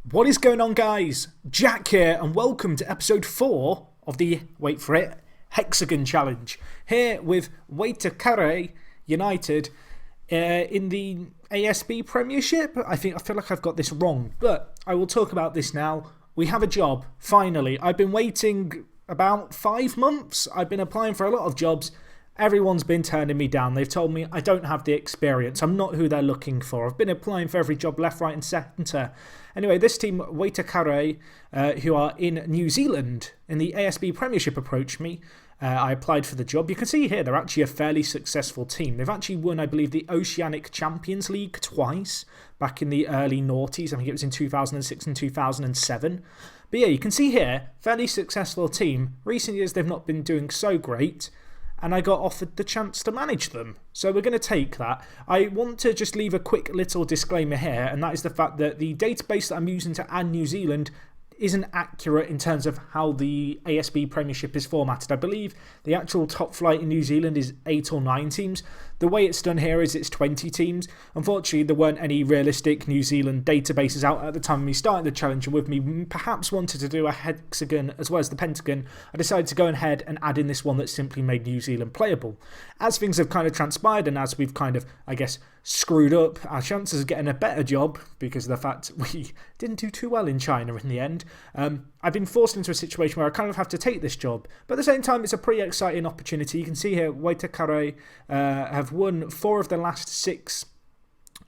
What is going on, guys? Jack here, and welcome to episode 4 of the, wait for it, HEXAGON challenge. Here with Waitakere United in the ASB Premiership. I feel like I've got this wrong, but I will talk about this now. We have a job, finally. I've been waiting about 5 months. I've been applying for a lot of jobs. Everyone's been turning me down. They've told me I don't have the experience. I'm not who they're looking for. I've been applying for every job left, right and centre. Anyway, this team, Waitakere, who are in New Zealand in the ASB Premiership, approached me. I applied for the job. You can see here they're actually a fairly successful team. They've actually won, I believe, the Oceanic Champions League twice back in the early noughties. I think it was in 2006 and 2007. But yeah, you can see here, fairly successful team. Recent years they've not been doing so great, and I got offered the chance to manage them. So we're going to take that. I want to just leave a quick little disclaimer here, and that is the fact that the database that I'm using to add New Zealand isn't accurate in terms of how the ASB Premiership is formatted. I believe the actual top flight in New Zealand is 8 or 9 teams. The way it's done here is it's 20 teams. Unfortunately, there weren't any realistic New Zealand databases out at the time we started the challenge, and with me perhaps wanted to do a hexagon as well as the pentagon, I decided to go ahead and add in this one that simply made New Zealand playable. As things have kind of transpired, and as we've kind of, I guess, screwed up our chances of getting a better job because of the fact we didn't do too well in China in the end, I've been forced into a situation where I kind of have to take this job. But at the same time, it's a pretty exciting opportunity. You can see here, Waitakere have won 4 of the last 6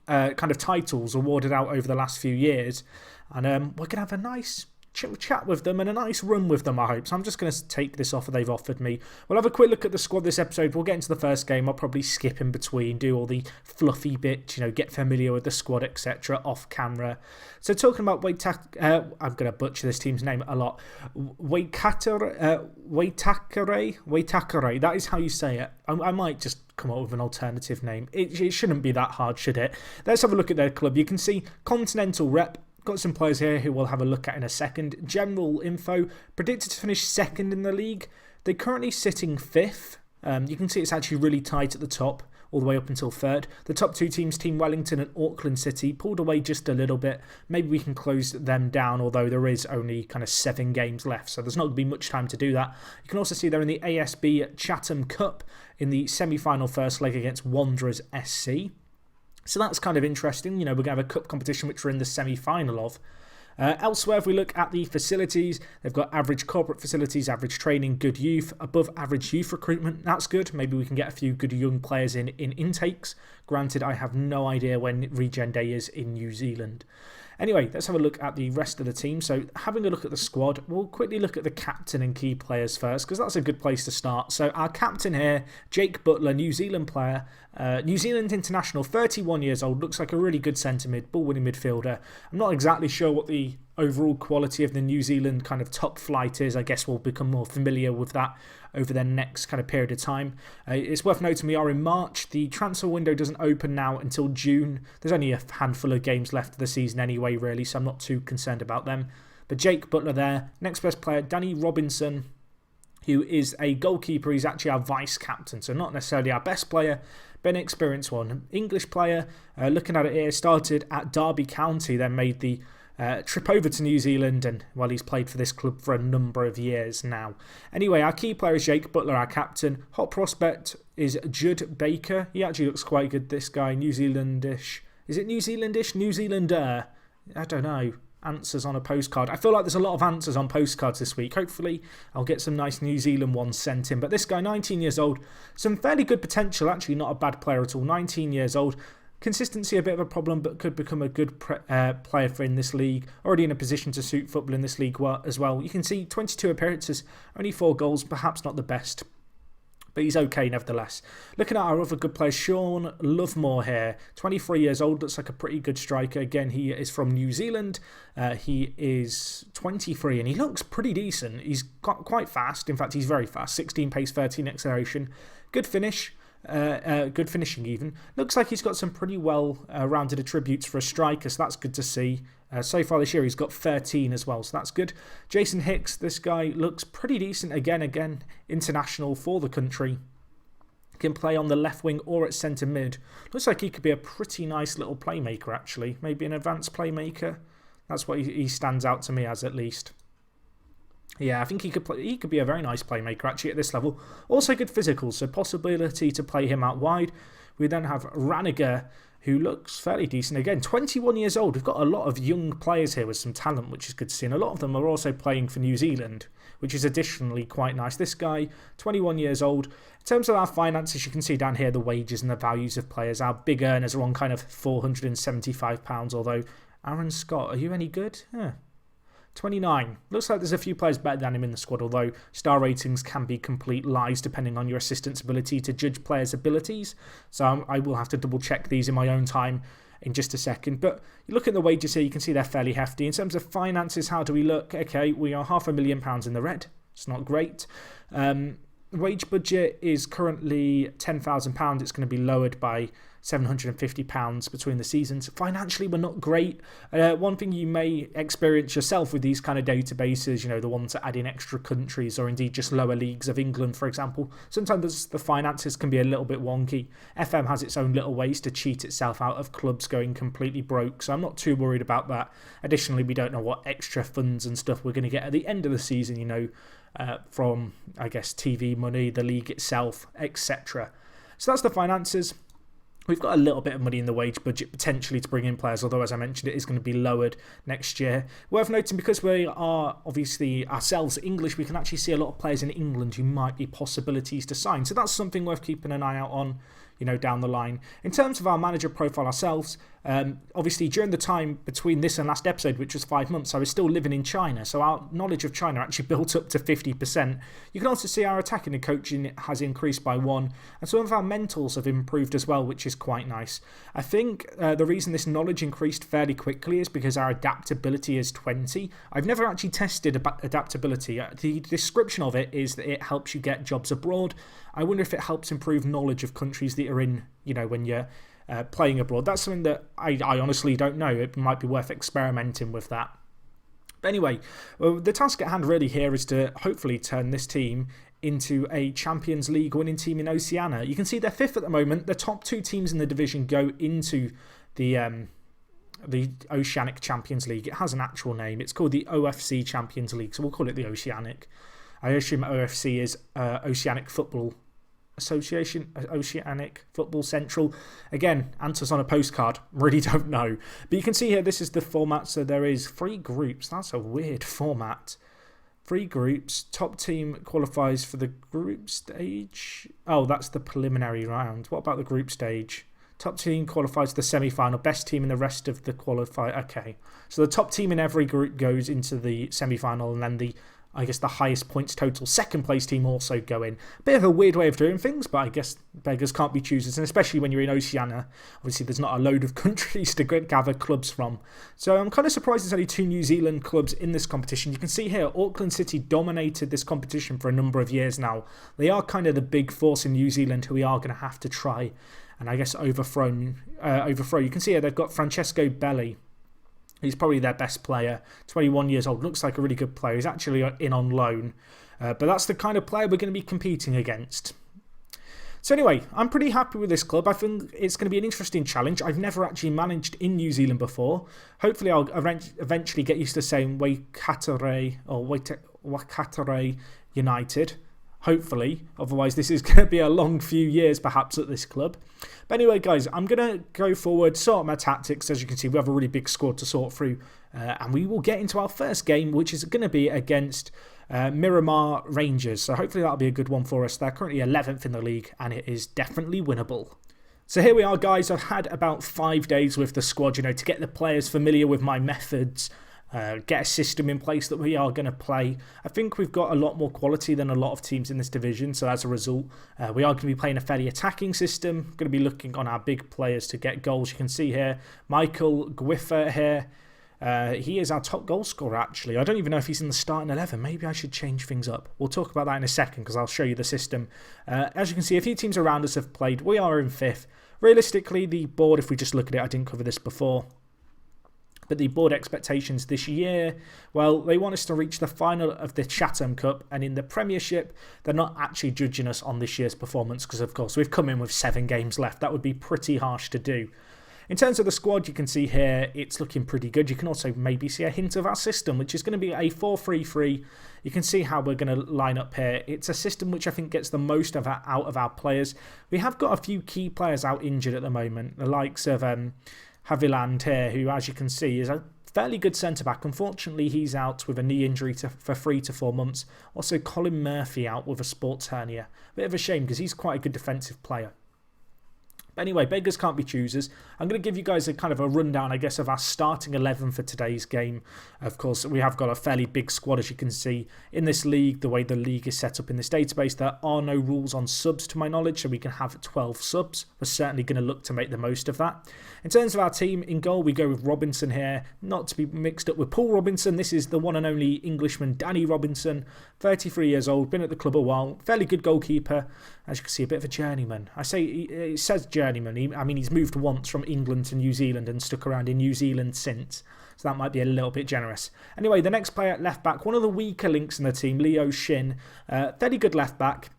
kind of titles awarded out over the last few years. And we're going to have a nice chill chat with them and a nice run with them, I hope. So I'm just going to take this offer they've offered me. We'll have a quick look at the squad this episode. We'll get into the first game. I'll probably skip in between, do all the fluffy bits, get familiar with the squad, etc. off camera. So talking about I'm going to butcher this team's name a lot. Waitakere, that is how you say it. I might just come up with an alternative name. It shouldn't be that hard, should it? Let's have a look at their club. You can see Continental Rep. Got some players here who we'll have a look at in a second. General info, predicted to finish 2nd in the league. They're currently sitting 5th. You can see it's actually really tight at the top, all the way up until 3rd. The top 2 teams, Team Wellington and Auckland City, pulled away just a little bit. Maybe we can close them down, although there is only kind of 7 games left, so there's not going to be much time to do that. You can also see they're in the ASB Chatham Cup in the semi-final first leg against Wanderers SC. So that's kind of interesting. We're going to have a cup competition which we're in the semi-final of. Elsewhere, if we look at the facilities, they've got average corporate facilities, average training, good youth, above average youth recruitment. That's good. Maybe we can get a few good young players in intakes. Granted, I have no idea when Regen Day is in New Zealand. Anyway, let's have a look at the rest of the team. So having a look at the squad, we'll quickly look at the captain and key players first, because that's a good place to start. So our captain here, Jake Butler, New Zealand player, New Zealand international, 31 years old, looks like a really good centre mid, ball-winning midfielder. I'm not exactly sure what the overall quality of the New Zealand kind of top flight is. I guess we'll become more familiar with that over the next kind of period of time. It's worth noting we are in March. The transfer window doesn't open now until June. There's only a handful of games left of the season anyway, really, so I'm not too concerned about them. But Jake Butler there. Next best player, Danny Robinson, who is a goalkeeper. He's actually our vice captain, so not necessarily our best player, but an experienced one. English player, looking at it here, started at Derby County, then made the trip over to New Zealand, and well, he's played for this club for a number of years now. Anyway, our key player is Jake Butler, our captain. Hot prospect is Judd Baker. He actually looks quite good, this guy. New Zealandish. Is it New Zealandish? New Zealander? I don't know. Answers on a postcard. I feel like there's a lot of answers on postcards this week. Hopefully I'll get some nice New Zealand ones sent in. But this guy, 19 years old, some fairly good potential. Actually not a bad player at all. 19 years old. Consistency a bit of a problem, but could become a good player for in this league. Already in a position to suit football in this league as well. You can see 22 appearances, only 4 goals, perhaps not the best, but he's okay nevertheless. Looking at our other good players, Sean Lovemore here, 23 years old, looks like a pretty good striker. Again, he is from New Zealand. He is 23 and he looks pretty decent. He's quite fast. In fact, he's very fast. 16 pace, 13 acceleration. Good finish. Good finishing even. Looks like he's got some pretty well-rounded attributes for a striker, so that's good to see. So far this year he's got 13 as well, so that's good. Jason Hicks, this guy looks pretty decent again, international for the country. Can play on the left wing or at centre mid. Looks like he could be a pretty nice little playmaker actually, maybe an advanced playmaker. That's what he stands out to me as, at least. Yeah, I think he could be a very nice playmaker actually at this level. Also good physicals, so possibility to play him out wide. We then have Raniger, who looks fairly decent. Again, 21 years old. We've got a lot of young players here with some talent, which is good to see. And a lot of them are also playing for New Zealand, which is additionally quite nice. This guy, 21 years old. In terms of our finances, you can see down here the wages and the values of players. Our big earners are on kind of £475, although Aaron Scott, are you any good? 29. Looks like there's a few players better than him in the squad, although star ratings can be complete lies depending on your assistant's ability to judge players' abilities. So I will have to double check these in my own time in just a second. But you look at the wages here, you can see they're fairly hefty. In terms of finances, how do we look? Okay, we are £500,000 in the red. It's not great. Wage budget is currently £10,000. It's going to be lowered by £750 between the seasons. Financially, we're not great. One thing you may experience yourself with these kind of databases, the ones that add in extra countries or indeed just lower leagues of England, for example, sometimes the finances can be a little bit wonky. FM has its own little ways to cheat itself out of clubs going completely broke, so I'm not too worried about that. Additionally, we don't know what extra funds and stuff we're going to get at the end of the season, from, I guess, TV money, the league itself, etc. So that's the finances. We've got a little bit of money in the wage budget potentially to bring in players, although, as I mentioned, it is going to be lowered next year. Worth noting, because we are obviously ourselves English, we can actually see a lot of players in England who might be possibilities to sign. So that's something worth keeping an eye out on, down the line. In terms of our manager profile ourselves, obviously during the time between this and last episode, which was 5 months, I was still living in China, so our knowledge of China actually built up to 50%. You can also see our attacking and coaching has increased by 1, and some of our mentals have improved as well, which is quite nice. I think the reason this knowledge increased fairly quickly is because our adaptability is 20. I've never actually tested adaptability. The description of it is that it helps you get jobs abroad. I wonder if it helps improve knowledge of countries that you're in, when you're playing abroad. That's something that I honestly don't know. It might be worth experimenting with that. But anyway, the task at hand really here is to hopefully turn this team into a Champions League winning team in Oceania. You can see they're 5th at the moment. The top 2 teams in the division go into the Oceanic Champions League. It has an actual name. It's called the OFC Champions League, so we'll call it the Oceanic. I assume OFC is Oceanic Football Association, Oceanic Football Central. Again, answers on a postcard. Really don't know. But you can see here, this is the format. So there is 3 groups. That's a weird format. 3 groups. Top team qualifies for the group stage. Oh, that's the preliminary round. What about the group stage? Top team qualifies to the semi-final. Best team in the rest of the qualify. Okay. So the top team in every group goes into the semi-final, and then the highest points total second place team also go in. A bit of a weird way of doing things, but I guess beggars can't be choosers, and especially when you're in Oceania, obviously there's not a load of countries to gather clubs from. So I'm kind of surprised there's only 2 New Zealand clubs in this competition. You can see here, Auckland City dominated this competition for a number of years now. They are kind of the big force in New Zealand who we are going to have to try and overthrow. You can see here they've got Francesco Belli. He's probably their best player, 21 years old, looks like a really good player. He's actually in on loan, but that's the kind of player we're going to be competing against. So anyway, I'm pretty happy with this club. I think it's going to be an interesting challenge. I've never actually managed in New Zealand before. Hopefully I'll eventually get used to saying Waikato or Waikato United. Hopefully, otherwise this is going to be a long few years perhaps at this club. But anyway, guys, I'm going to go forward, sort my tactics. As you can see, we have a really big squad to sort through, and we will get into our first game, which is going to be against Miramar Rangers. So hopefully that'll be a good one for us. They're currently 11th in the league, and it is definitely winnable. So here we are, guys. I've had about 5 days with the squad, to get the players familiar with my methods, get a system in place that we are going to play. I think we've got a lot more quality than a lot of teams in this division, so as a result, we are going to be playing a fairly attacking system. Going to be looking on our big players to get goals. You can see here, Michael Gwiffer here. He is our top goal scorer, actually. I don't even know if he's in the starting 11. Maybe I should change things up. We'll talk about that in a second because I'll show you the system. As you can see, a few teams around us have played. We are in 5th. Realistically, the board, if we just look at it, I didn't cover this before, but the board expectations this year, well, they want us to reach the final of the Chatham Cup, and in the Premiership, they're not actually judging us on this year's performance because, of course, we've come in with 7 games left. That would be pretty harsh to do. In terms of the squad, you can see here it's looking pretty good. You can also maybe see a hint of our system, which is going to be a 4-3-3. You can see how we're going to line up here. It's a system which I think gets the most out of our players. We have got a few key players out injured at the moment, the likes of Haviland here, who, as you can see, is a fairly good centre-back. Unfortunately, he's out with a knee injury for 3 to 4 months. Also, Colin Murphy out with a sports hernia. Bit of a shame because he's quite a good defensive player. But anyway, beggars can't be choosers. I'm going to give you guys a kind of a rundown, I guess, of our starting 11 for today's game. Of course, we have got a fairly big squad, as you can see. In this league, the way the league is set up in this database, there are no rules on subs to my knowledge, so we can have 12 subs. We're certainly going to look to make the most of that. In terms of our team, in goal, we go with Robinson here, not to be mixed up with Paul Robinson. This is the one and only Englishman, Danny Robinson, 33 years old, been at the club a while, fairly good goalkeeper. As you can see, a bit of a journeyman. I say, it says journeyman. I mean, he's moved once from England to New Zealand and stuck around in New Zealand since. So that might be a little bit generous. Anyway, the next player at left back, one of the weaker links in the team, Leo Shin. Fairly good left back.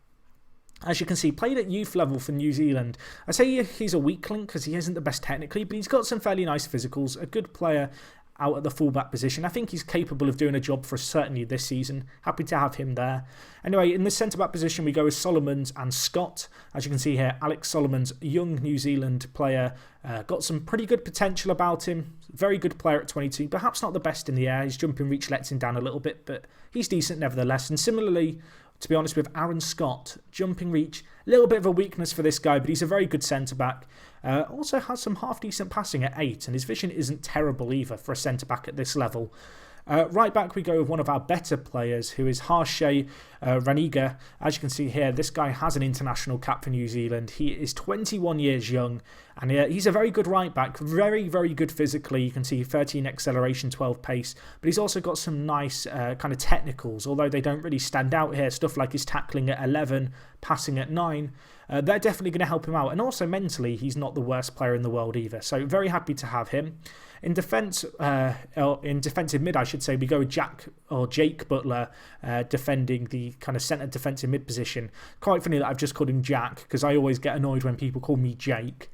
As you can see, played at youth level for New Zealand. I say he's a weak link because he isn't the best technically, but he's got some fairly nice physicals. A good player out at the fullback position. I think he's capable of doing a job for us certainly this season. Happy to have him there. Anyway, in the centre-back position, we go with Solomons and Scott. As you can see here, Alex Solomons, young New Zealand player, got some pretty good potential about him. Very good player at 22. Perhaps not the best in the air. His jumping reach lets him down a little bit, but he's decent nevertheless. And similarly, to be honest with Aaron Scott, jumping reach, a little bit of a weakness for this guy, but he's a very good centre-back. Also has some half-decent passing at 8, and his vision isn't terrible either for a centre-back at this level. Right back we go with one of our better players, who is Harshay Raniga. As you can see here, this guy has an international cap for New Zealand. He is 21 years young, and he's a very good right back. Very, very good physically. You can see 13 acceleration, 12 pace, but he's also got some nice kind of technicals, although they don't really stand out here. Stuff like his tackling at 11, passing at 9. They're definitely going to help him out. And also mentally, he's not the worst player in the world either. So very happy to have him. In defensive mid, I should say, we go with Jake Butler defending the kind of centre defensive mid position. Quite funny that I've just called him Jack, because I always get annoyed when people call me Jake,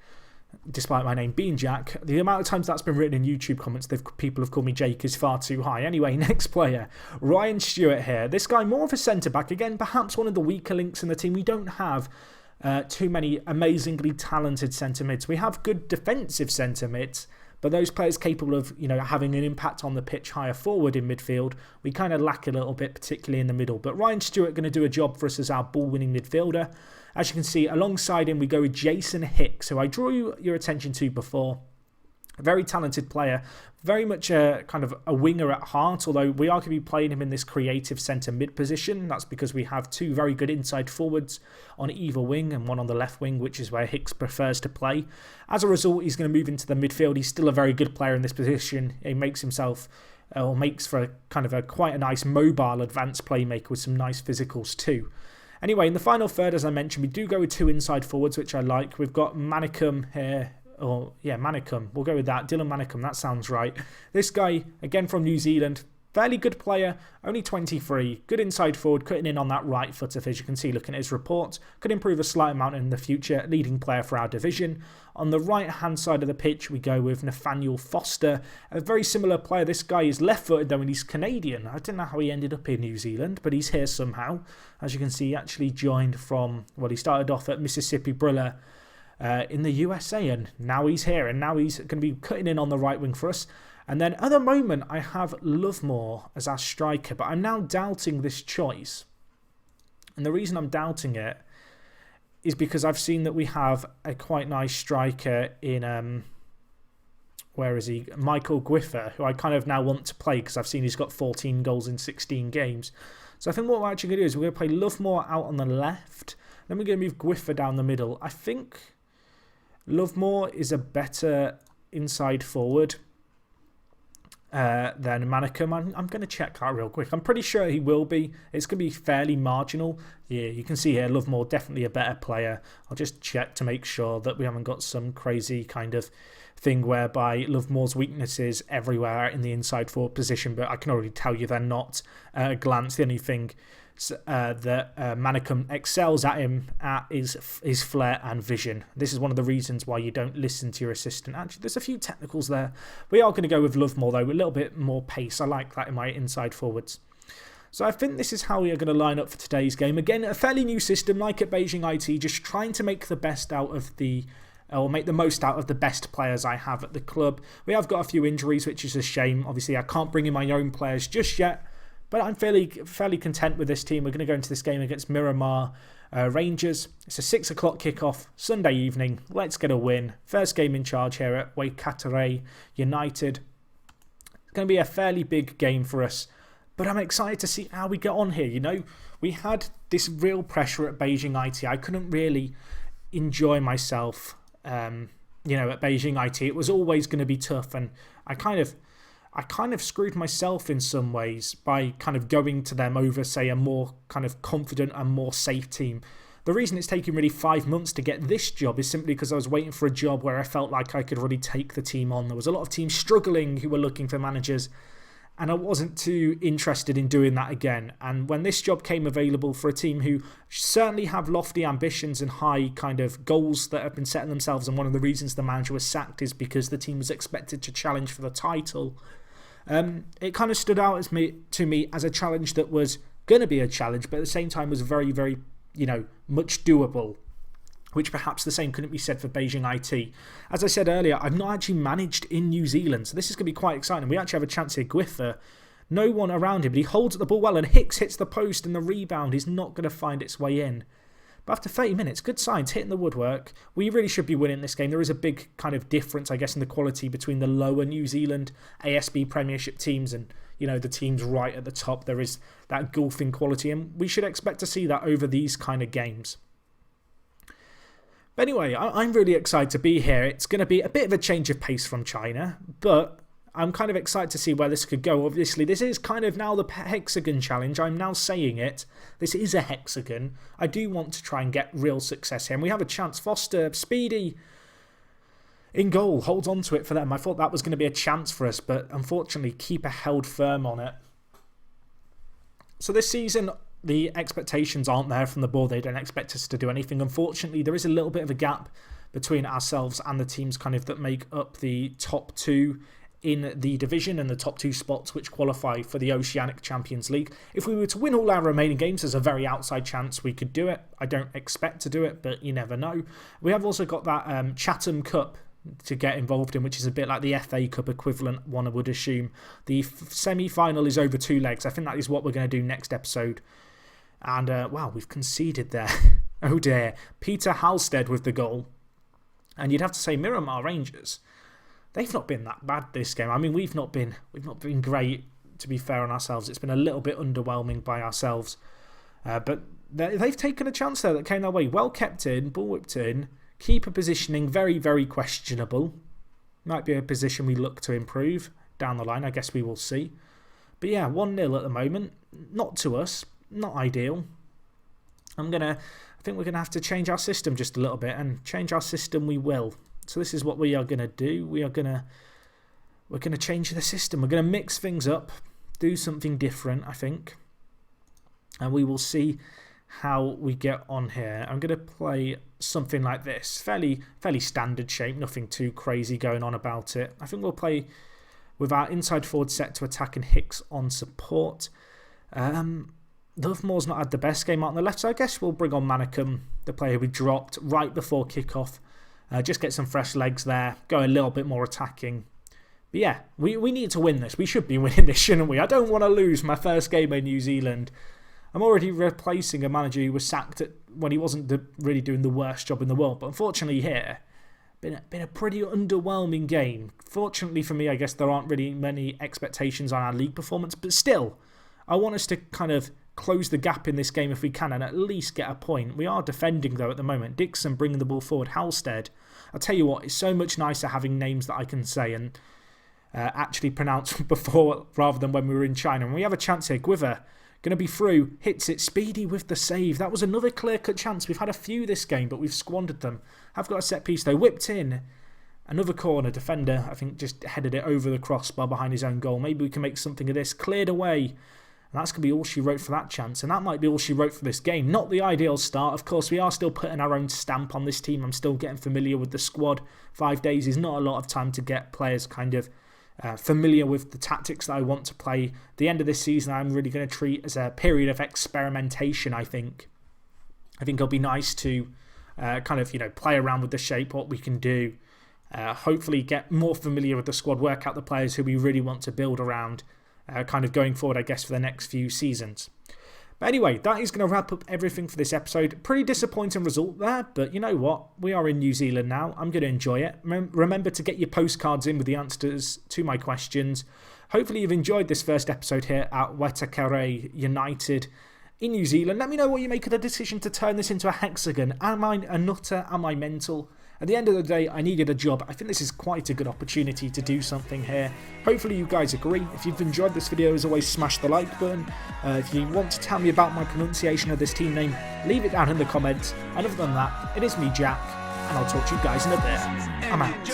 despite my name being Jack. The amount of times that's been written in YouTube comments, people have called me Jake, is far too high. Anyway, next player, Ryan Stewart here. This guy, more of a centre-back. Again, perhaps one of the weaker links in the team. We don't have too many amazingly talented centre-mids. We have good defensive centre-mids, but those players capable of, having an impact on the pitch higher forward in midfield, we kind of lack a little bit, particularly in the middle. But Ryan Stewart going to do a job for us as our ball-winning midfielder. As you can see, alongside him, we go with Jason Hicks, who I drew your attention to before. A very talented player, very much a kind of a winger at heart, although we are going to be playing him in this creative centre mid position. That's because we have 2 very good inside forwards on either wing and one on the left wing, which is where Hicks prefers to play. As a result, he's going to move into the midfield. He's still a very good player in this position. He makes for quite a nice mobile advanced playmaker with some nice physicals too. Anyway, in the final third, as I mentioned, we do go with 2 inside forwards, which I like. We've got Manicum here. Manicum. We'll go with that. Dylan Manicum, that sounds right. This guy, again from New Zealand, fairly good player, only 23. Good inside forward, cutting in on that right foot, as you can see, looking at his report. Could improve a slight amount in the future. Leading player for our division. On the right-hand side of the pitch, we go with Nathaniel Foster. A very similar player. This guy is left-footed, though, and he's Canadian. I don't know how he ended up in New Zealand, but he's here somehow. As you can see, he actually joined from, he started off at Mississippi Brilla in the USA, and now he's here, and now he's going to be cutting in on the right wing for us. And then at the moment, I have Lovemore as our striker, but I'm now doubting this choice. And the reason I'm doubting it is because I've seen that we have a quite nice striker in, where is he? Michael Gwiffer, who I kind of now want to play because I've seen he's got 14 goals in 16 games. So I think what we're actually going to do is we're going to play Lovemore out on the left, then we're going to move Gwiffer down the middle. I think Lovemore is a better inside forward than Manicum. I'm going to check that real quick. I'm pretty sure he will be. It's going to be fairly marginal. Yeah, you can see here Lovemore definitely a better player. I'll just check to make sure that we haven't got some crazy kind of thing whereby Lovemore's weaknesses everywhere in the inside forward position, but I can already tell you they're not at a glance. The only thing that Manicum excels at him at is his flair and vision. This is one of the reasons why you don't listen to your assistant. Actually, there's a few technicals there. We are going to go with Lovemore, though, with a little bit more pace. I like that in my inside forwards. So I think this is how we are going to line up for today's game. Again, a fairly new system, like at Beijing IT, just trying to make the best out of or make the most out of the best players I have at the club. We have got a few injuries, which is a shame. Obviously, I can't bring in my own players just yet, but I'm fairly content with this team. We're going to go into this game against Miramar Rangers. It's a 6 o'clock kickoff, Sunday evening. Let's get a win. First game in charge here at Waikato United. It's going to be a fairly big game for us, but I'm excited to see how we get on here. You know, we had this real pressure at Beijing IT. I couldn't really enjoy myself, you know, at Beijing IT. It was always going to be tough, and I kind of screwed myself in some ways by kind of going to them over, say, a more kind of confident and more safe team. The reason it's taken really 5 months to get this job is simply because I was waiting for a job where I felt like I could really take the team on. There was a lot of teams struggling who were looking for managers, and I wasn't too interested in doing that again. And when this job came available for a team who certainly have lofty ambitions and high kind of goals that have been setting themselves, and one of the reasons the manager was sacked is because the team was expected to challenge for the title, it kind of stood out to me as a challenge that was going to be a challenge, but at the same time was very, very, you know, much doable, which perhaps the same couldn't be said for Beijing IT. As I said earlier, I've not actually managed in New Zealand, so this is going to be quite exciting. We actually have a chance here. Gwither, no one around him, but he holds the ball well, and Hicks hits the post, and the rebound is not going to find its way in. But after 30 minutes, good signs, hitting the woodwork. We really should be winning this game. There is a big kind of difference, I guess, in the quality between the lower New Zealand ASB Premiership teams and, you know, the teams right at the top. There is that golfing quality, and we should expect to see that over these kind of games. But anyway, I'm really excited to be here. It's going to be a bit of a change of pace from China, but I'm kind of excited to see where this could go. Obviously, this is kind of now the Hexagon challenge. I'm now saying it. This is a hexagon. I do want to try and get real success here. And we have a chance. Foster, Speedy in goal. Holds on to it for them. I thought that was going to be a chance for us, but unfortunately, keeper held firm on it. So this season, the expectations aren't there from the board. They don't expect us to do anything. Unfortunately, there is a little bit of a gap between ourselves and the teams kind of that make up the top two in the division and the top two spots which qualify for the Oceanic Champions League. If we were to win all our remaining games, there's a very outside chance we could do it. I don't expect to do it, but you never know. We have also got that Chatham Cup to get involved in, which is a bit like the FA Cup equivalent, one would assume. The semi-final is over 2 legs. I think that is what we're going to do next episode. And, wow, we've conceded there. Oh dear. Peter Halstead with the goal. And you'd have to say Miramar Rangers. They've not been that bad this game. I mean, we've not been great, to be fair on ourselves. It's been a little bit underwhelming by ourselves. But they've taken a chance there that came their way. Well kept in, ball whipped in. Keeper positioning, very, very questionable. Might be a position we look to improve down the line. I guess we will see. But yeah, 1-0 at the moment. Not to us. Not ideal. I think we're going to have to change our system just a little bit. And change our system we will. So this is what we are going to do. We're going to change the system. We're going to mix things up, do something different, I think. And we will see how we get on here. I'm going to play something like this. Fairly standard shape, nothing too crazy going on about it. I think we'll play with our inside forward set to attack and Hicks on support. Lovemore's not had the best game out on the left, so I guess we'll bring on Manicum, the player we dropped right before kickoff. Just get some fresh legs there, go a little bit more attacking. But yeah, we need to win this. We should be winning this, shouldn't we? I don't want to lose my first game in New Zealand. I'm already replacing a manager who was sacked when he wasn't really doing the worst job in the world. But unfortunately here, been a pretty underwhelming game. Fortunately for me, I guess there aren't really many expectations on our league performance. But still, I want us to kind of close the gap in this game if we can and at least get a point. We are defending though at the moment. Dixon bringing the ball forward. Halstead. I'll tell you what, it's so much nicer having names that I can say and actually pronounce before rather than when we were in China. And we have a chance here. Gwither going to be through. Hits it. Speedy with the save. That was another clear-cut chance. We've had a few this game, but we've squandered them. Have got a set piece though. Whipped in. Another corner, defender, I think, just headed it over the crossbar behind his own goal. Maybe we can make something of this. Cleared away. And that's going to be all she wrote for that chance. And that might be all she wrote for this game. Not the ideal start. Of course, we are still putting our own stamp on this team. I'm still getting familiar with the squad. 5 days is not a lot of time to get players kind of familiar with the tactics that I want to play. The end of this season, I'm really going to treat as a period of experimentation, I think. I think it'll be nice to kind of, play around with the shape, what we can do. Hopefully get more familiar with the squad, work out the players who we really want to build around, kind of going forward, I guess, for the next few seasons. But anyway, that is going to wrap up everything for this episode. Pretty disappointing result there, but you know what? We are in New Zealand now. I'm going to enjoy it. Remember to get your postcards in with the answers to my questions. Hopefully you've enjoyed this first episode here at Waitakere United in New Zealand. Let me know what you make of the decision to turn this into a hexagon. Am I a nutter? Am I mental? At the end of the day, I needed a job. I think this is quite a good opportunity to do something here. Hopefully you guys agree. If you've enjoyed this video, as always, smash the like button. If you want to tell me about my pronunciation of this team name, leave it down in the comments. And other than that, it is me, Jack, and I'll talk to you guys in a bit. I'm out.